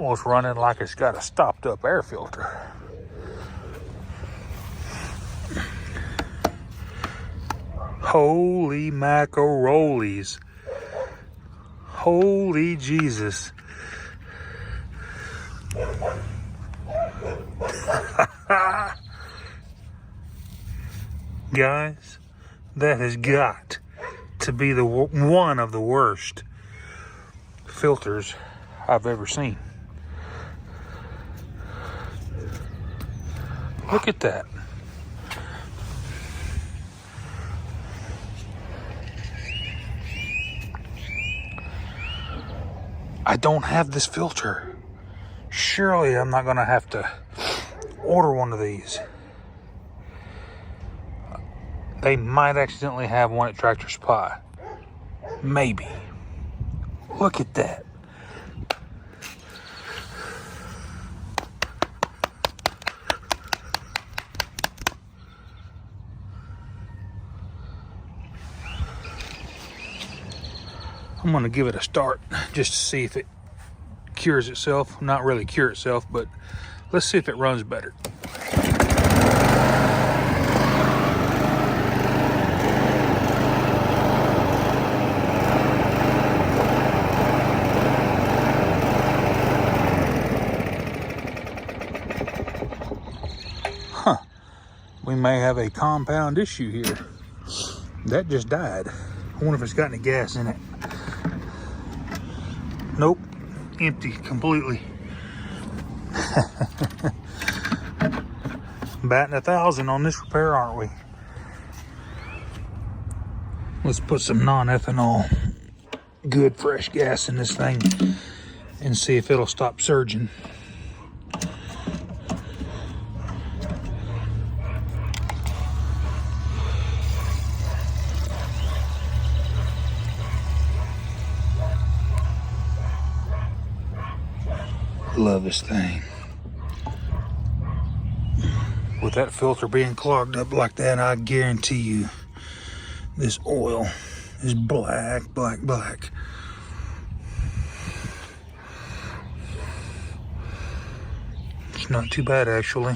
almost running like it's got a stopped up air filter. Holy macarolis. Holy Jesus. Guys, that has got to be the one of the worst filters I've ever seen. Look at that. I don't have this filter. Surely I'm not gonna have to order one of these. They might accidentally have one at Tractor Supply. Maybe. Look at that. I'm gonna give it a start just to see if it cures itself. Not really cure itself, but let's see if it runs better. Huh. We may have a compound issue here. That just died. I wonder if it's got any gas in it. Nope, empty completely. Batting 1,000 on this repair, aren't we? Let's put some non-ethanol, good fresh gas in this thing and see if it'll stop surging. Love this thing. With that filter being clogged up like that, I guarantee you this oil is black, black, black. It's not too bad, actually.